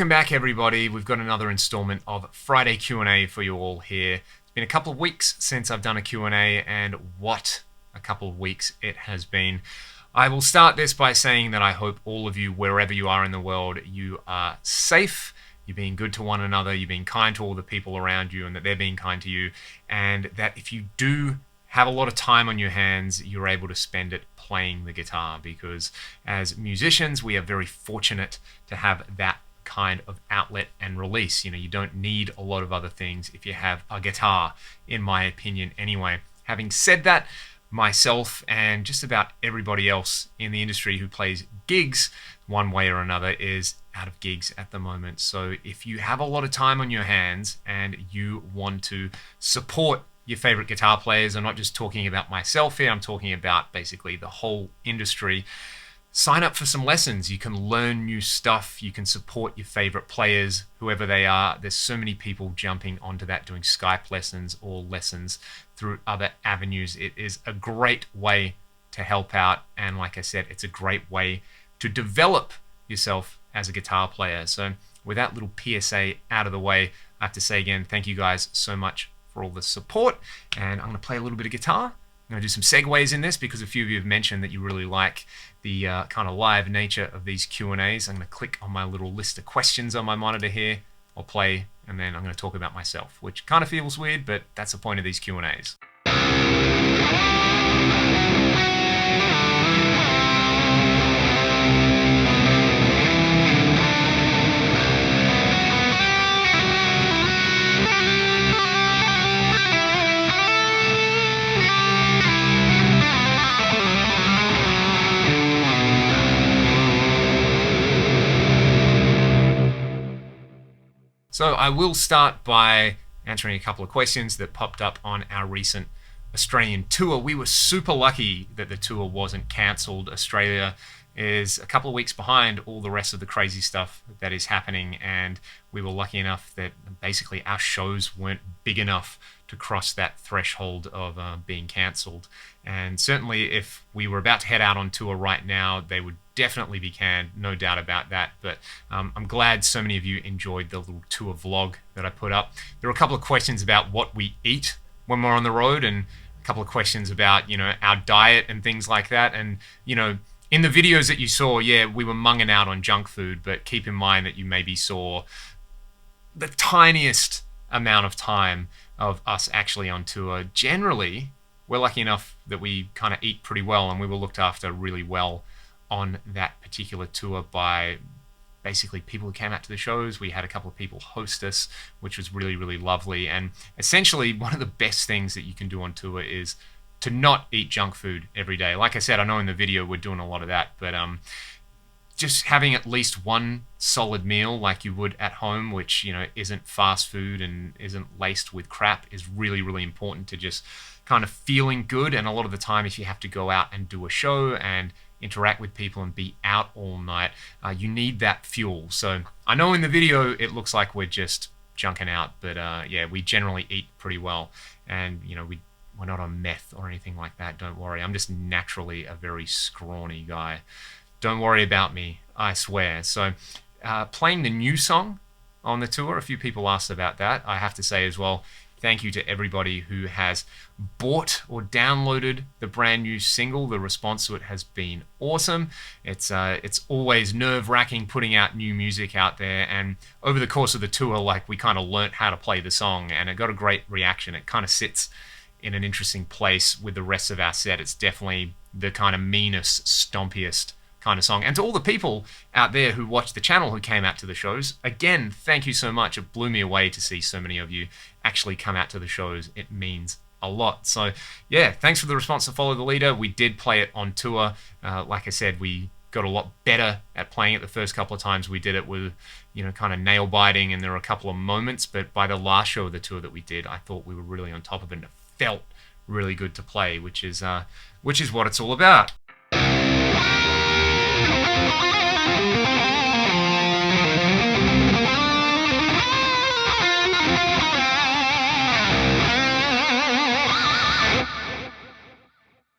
Welcome back, everybody. We've got another installment of Friday Q&A for you all here. It's been a couple of weeks since I've done a Q&A, and what a couple of weeks it has been. I will start this by saying that I hope all of you, wherever you are in the world, you are safe, you're being good to one another, you're being kind to all the people around you, and that they're being kind to you, and that if you do have a lot of time on your hands, you're able to spend it playing the guitar, because as musicians, we are very fortunate to have that kind of outlet and release. You know, you don't need a lot of other things if you have a guitar, in my opinion anyway. Having said that, myself and just about everybody else in the industry who plays gigs one way or another is out of gigs at the moment. So if you have a lot of time on your hands and you want to support your favorite guitar players, I'm not just talking about myself here, I'm talking about basically the whole industry, sign up for some lessons. You can learn new stuff, you can support your favorite players, whoever they are. There's so many people jumping onto that, doing Skype lessons or lessons through other avenues. It is a great way to help out, and like I said, it's a great way to develop yourself as a guitar player. So with that little PSA out of the way, I have to say again, thank you guys so much for all the support, and I'm going to play a little bit of guitar. I'm going to do some segues in this because a few of you have mentioned that you really like the kind of live nature of these Q&As. I'm going to click on my little list of questions on my monitor here. I'll play, and then I'm going to talk about myself, which kind of feels weird, but that's the point of these Q&As. So I will start by answering a couple of questions that popped up on our recent Australian tour. We were super lucky that the tour wasn't cancelled. Australia is a couple of weeks behind all the rest of the crazy stuff that is happening, and we were lucky enough that basically our shows weren't big enough to cross that threshold of being cancelled. And certainly if we were about to head out on tour right now, they would definitely be canned, no doubt about that. But I'm glad so many of you enjoyed the little tour vlog that I put up. There were a couple of questions about what we eat when we're on the road, and a couple of questions about, you know, our diet and things like that. And, you know, in the videos that you saw, yeah, we were munging out on junk food, but keep in mind that you maybe saw the tiniest amount of time of us actually on tour. Generally, we're lucky enough that we kind of eat pretty well, and we were looked after really well on that particular tour by basically people who came out to the shows. We had a couple of people host us, which was really, really lovely. And essentially, one of the best things that you can do on tour is to not eat junk food every day. Like I said, I know in the video we're doing a lot of that, but just having at least one solid meal like you would at home, which, you know, isn't fast food and isn't laced with crap, is really, really important to just kind of feeling good. And a lot of the time, if you have to go out and do a show and interact with people and be out all night, you need that fuel. So I know in the video it looks like we're just junking out, but yeah, we generally eat pretty well. And, you know, we're not on meth or anything like that, don't worry. I'm just naturally a very scrawny guy. Don't worry about me, I swear. So playing the new song on the tour, a few people asked about that. I have to say as well, thank you to everybody who has bought or downloaded the brand new single. The response to it has been awesome. It's always nerve-wracking putting out new music out there, and over the course of the tour, like, we kind of learnt how to play the song, and it got a great reaction. It kind of sits in an interesting place with the rest of our set. It's definitely the kind of meanest, stompiest kind of song. And to all the people out there who watched the channel who came out to the shows, again, thank you so much. It blew me away to see so many of you actually come out to the shows. It means a lot. So yeah, thanks for the response to Follow the Leader. We did play it on tour. Like I said, we got a lot better at playing it the first couple of times we did it with, you know, kind of nail biting, and there were a couple of moments, but by the last show of the tour that we did, I thought we were really on top of it, and it felt really good to play, which is what it's all about.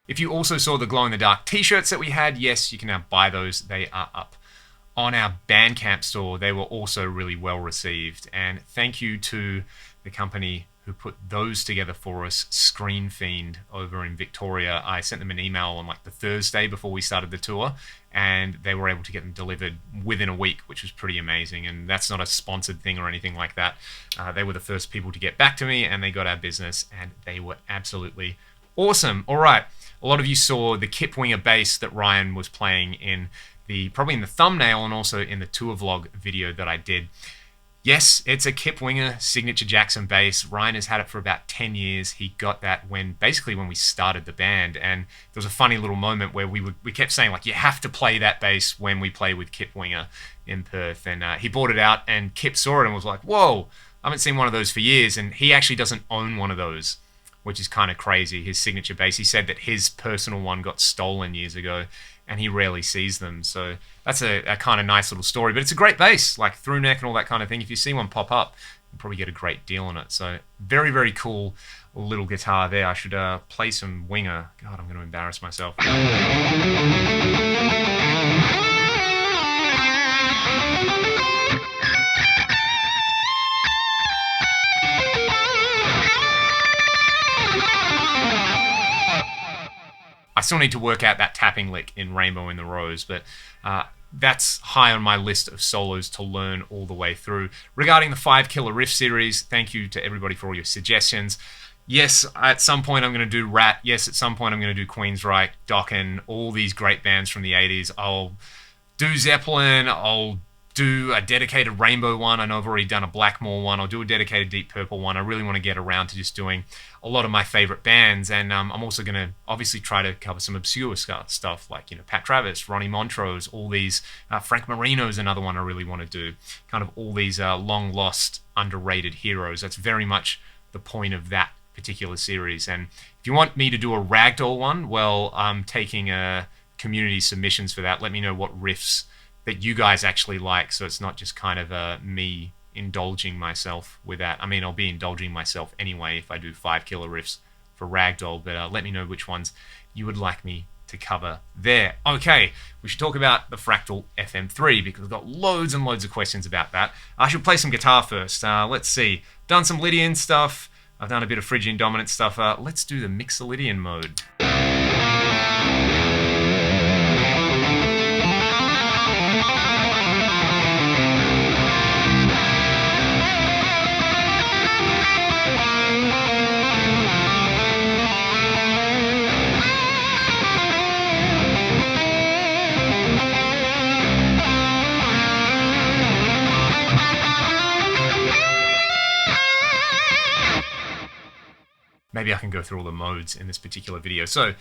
If you also saw the glow-in-the-dark t-shirts that we had, yes, you can now buy those. They are up on our Bandcamp store, they were also really well received. And thank you to the company who put those together for us, Screen Fiend, over in Victoria. I sent them an email on like the Thursday before we started the tour, and they were able to get them delivered within a week, which was pretty amazing. And that's not a sponsored thing or anything like that. They were the first people to get back to me, and they got our business, and they were absolutely awesome. All right, a lot of you saw the Kip Winger bass that Ryan was playing in probably in the thumbnail and also in the tour vlog video that I did. Yes, it's a Kip Winger signature Jackson bass. Ryan has had it for about 10 years. He got that basically when we started the band, and there was a funny little moment where we kept saying like, you have to play that bass when we play with Kip Winger in Perth, and he bought it out, and Kip saw it and was like, whoa, I haven't seen one of those for years. And he actually doesn't own one of those, which is kind of crazy, his signature bass. He said that his personal one got stolen years ago, and he rarely sees them. So that's a kind of nice little story. But it's a great bass, like through neck and all that kind of thing. If you see one pop up, you'll probably get a great deal on it. So very, very cool little guitar there. I should play some Winger. God, I'm going to embarrass myself. I still need to work out that tapping lick in Rainbow in the Rose, but that's high on my list of solos to learn all the way through. Regarding the 5 Killer Riff series, thank you to everybody for all your suggestions. Yes, at some point I'm going to do Rat. Yes, at some point I'm going to do Queensryche, Dokken, all these great bands from the 80s. I'll do Zeppelin, I'll do a dedicated Rainbow one. I know I've already done a Blackmore one. I'll do a dedicated Deep Purple one. I really want to get around to just doing a lot of my favorite bands, and I'm also going to obviously try to cover some obscure stuff like, you know, Pat Travis, Ronnie Montrose, all these. Frank Marino's another one I really want to do. Kind of all these long lost, underrated heroes. That's very much the point of that particular series. And if you want me to do a Ragdoll one, well, I'm taking community submissions for that. Let me know what riffs that you guys actually like, so it's not just kind of me indulging myself with that. I mean, I'll be indulging myself anyway if I do 5 Killer Riffs for Ragdoll, but let me know which ones you would like me to cover there. Okay, we should talk about the Fractal FM3 because we've got loads and loads of questions about that. I should play some guitar first. Let's see. Done some Lydian stuff. I've done a bit of Phrygian dominant stuff. Let's do the Mixolydian mode. Maybe I can go through all the modes in this particular video. So,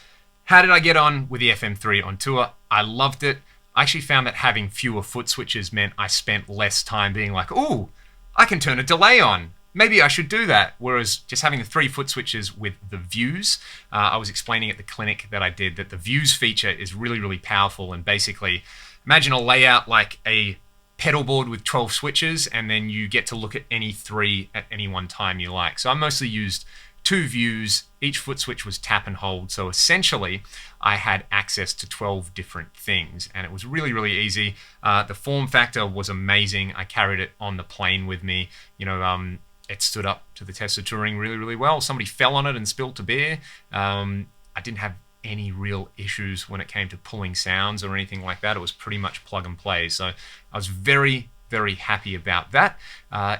how did I get on with the FM3 on tour? I loved it. I actually found that having fewer foot switches meant I spent less time being like, ooh, I can turn a delay on. Maybe I should do that. Whereas just having the 3 foot switches with the views, I was explaining at the clinic that I did that the views feature is really, really powerful. And basically, imagine a layout like a pedal board with 12 switches, and then you get to look at any 3 at any one time you like. So I mostly used 2 views. Each foot switch was tap and hold, so essentially I had access to 12 different things, and it was really, really easy. The form factor was amazing. I carried it on the plane with me. You know, it stood up to the test of touring really, really well. Somebody fell on it and spilled a beer. I didn't have any real issues when it came to pulling sounds or anything like that. It was pretty much plug and play, so I was very, very happy about that.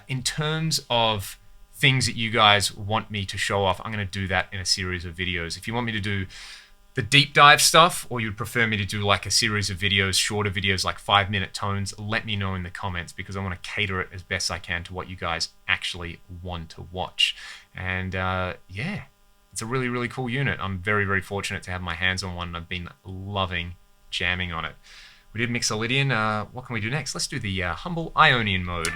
In terms of things that you guys want me to show off, I'm going to do that in a series of videos. If you want me to do the deep dive stuff, or you'd prefer me to do like a series of videos, shorter videos like 5-minute tones, let me know in the comments because I want to cater it as best I can to what you guys actually want to watch. And yeah, it's a really, really cool unit. I'm very, very fortunate to have my hands on one, and I've been loving jamming on it. We did Mixolydian. What can we do next? Let's do the humble Ionian mode.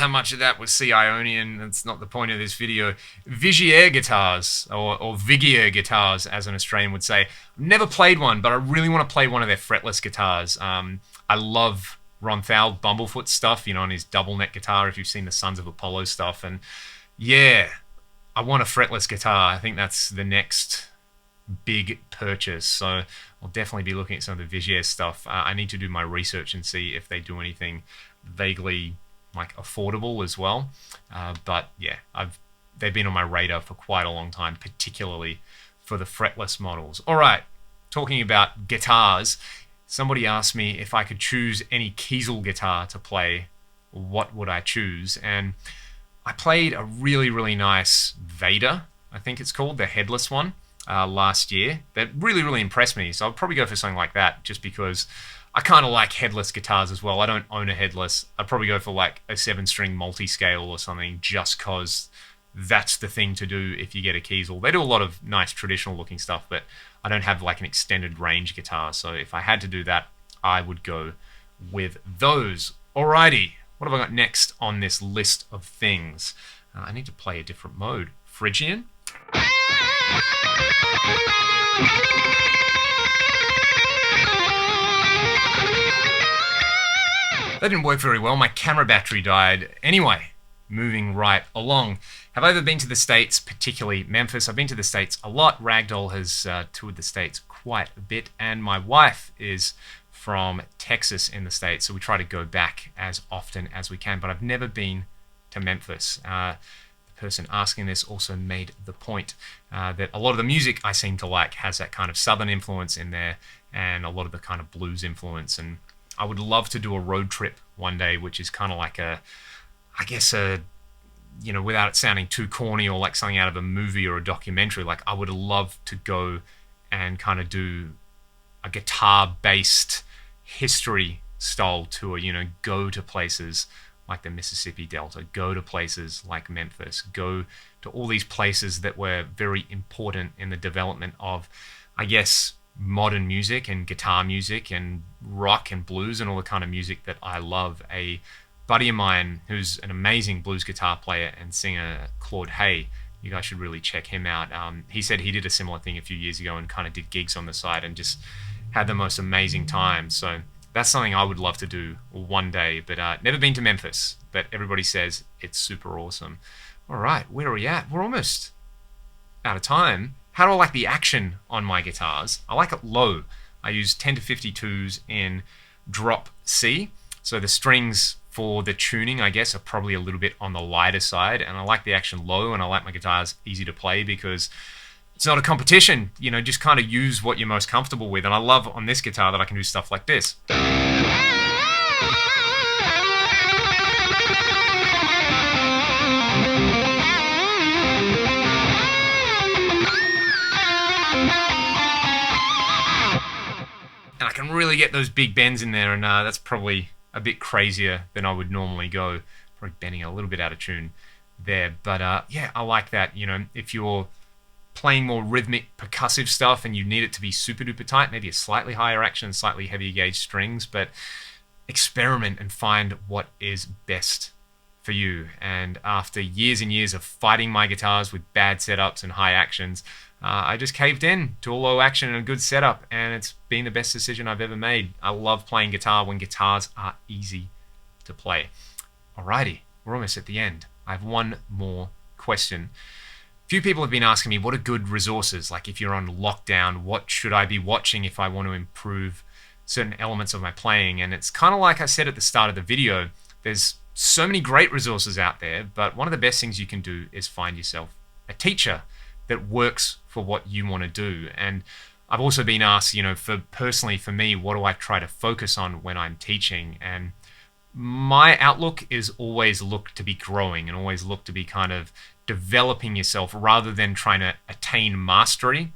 how much of that was Ionian. That's not the point of this video. Vigier guitars, or Vigier guitars, as an Australian would say. I've never played one, but I really want to play one of their fretless guitars. I love Ron Thal, Bumblefoot stuff, on his double neck guitar, if you've seen the Sons of Apollo stuff. And yeah, I want a fretless guitar. I think that's the next big purchase. So I'll definitely be looking at some of the Vigier stuff. I need to do my research and see if they do anything vaguely affordable as well. But yeah, they've been on my radar for quite a long time, particularly for the fretless models. All right, talking about guitars, somebody asked me if I could choose any Kiesel guitar to play, what would I choose? And I played a really, really nice Vader, I think it's called, the headless one, last year. That really, really impressed me. So I'll probably go for something like that, just because I kind of like headless guitars as well. I don't own a headless. I'd probably go for a 7-string multi-scale or something, just because that's the thing to do if you get a Kiesel. They do a lot of nice traditional looking stuff, but I don't have an extended range guitar. So if I had to do that, I would go with those. Alrighty, what have I got next on this list of things? I need to play a different mode. Phrygian. That didn't work very well. My camera battery died. Anyway, moving right along. Have I ever been to the States, particularly Memphis? I've been to the States a lot. Ragdoll has toured the States quite a bit, and my wife is from Texas in the States, so we try to go back as often as we can, but I've never been to Memphis. The person asking this also made the point that a lot of the music I seem to like has that kind of southern influence in there, and a lot of the kind of blues influence, and I would love to do a road trip one day, which is kind of like without it sounding too corny or like something out of a movie or a documentary, I would love to go and kind of do a guitar-based history-style tour, go to places like the Mississippi Delta, go to places like Memphis, go to all these places that were very important in the development of, modern music and guitar music and rock and blues and all the kind of music that I love. A buddy of mine who's an amazing blues guitar player and singer, Claude Hay, you guys should really check him out. He said he did a similar thing a few years ago and kind of did gigs on the side and just had the most amazing time. So that's something I would love to do one day, but never been to Memphis, but everybody says it's super awesome. All right, where are we at? We're almost out of time. How do I like the action on my guitars? I like it low. I use 10 to 52s in drop C. So the strings for the tuning, are probably a little bit on the lighter side. And I like the action low, and I like my guitars easy to play because it's not a competition. Just kind of use what you're most comfortable with. And I love on this guitar that I can do stuff like this. And I can really get those big bends in there, and that's probably a bit crazier than I would normally go. Probably bending a little bit out of tune there. But yeah, I like that. If you're playing more rhythmic, percussive stuff and you need it to be super duper tight, maybe a slightly higher action, slightly heavier gauge strings, but experiment and find what is best for you. And after years and years of fighting my guitars with bad setups and high actions, I just caved in to a low action and a good setup, and it's been the best decision I've ever made. I love playing guitar when guitars are easy to play. Alrighty, we're almost at the end. I have one more question. Few people have been asking me what are good resources, like if you're on lockdown, what should I be watching if I want to improve certain elements of my playing? And it's kind of like I said at the start of the video, there's so many great resources out there, but one of the best things you can do is find yourself a teacher that works for what you want to do. And I've also been asked, personally for me, what do I try to focus on when I'm teaching? And my outlook is always look to be growing and always look to be kind of developing yourself rather than trying to attain mastery.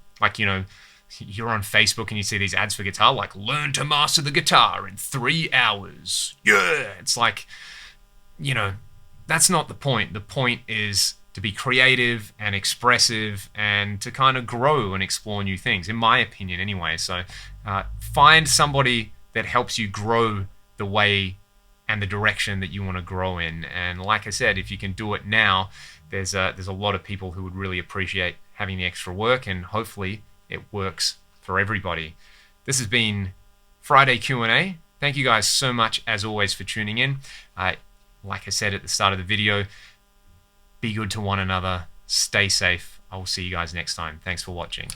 You're on Facebook and you see these ads for guitar, like learn to master the guitar in 3 hours. Yeah, it's like, that's not the point. The point is to be creative and expressive and to kind of grow and explore new things, in my opinion anyway. So find somebody that helps you grow the way and the direction that you want to grow in. And like I said, if you can do it now, there's a lot of people who would really appreciate having the extra work, and hopefully it works for everybody. This has been Friday Q&A. Thank you guys so much, as always, for tuning in. Like I said at the start of the video, be good to one another, stay safe. I will see you guys next time. Thanks for watching.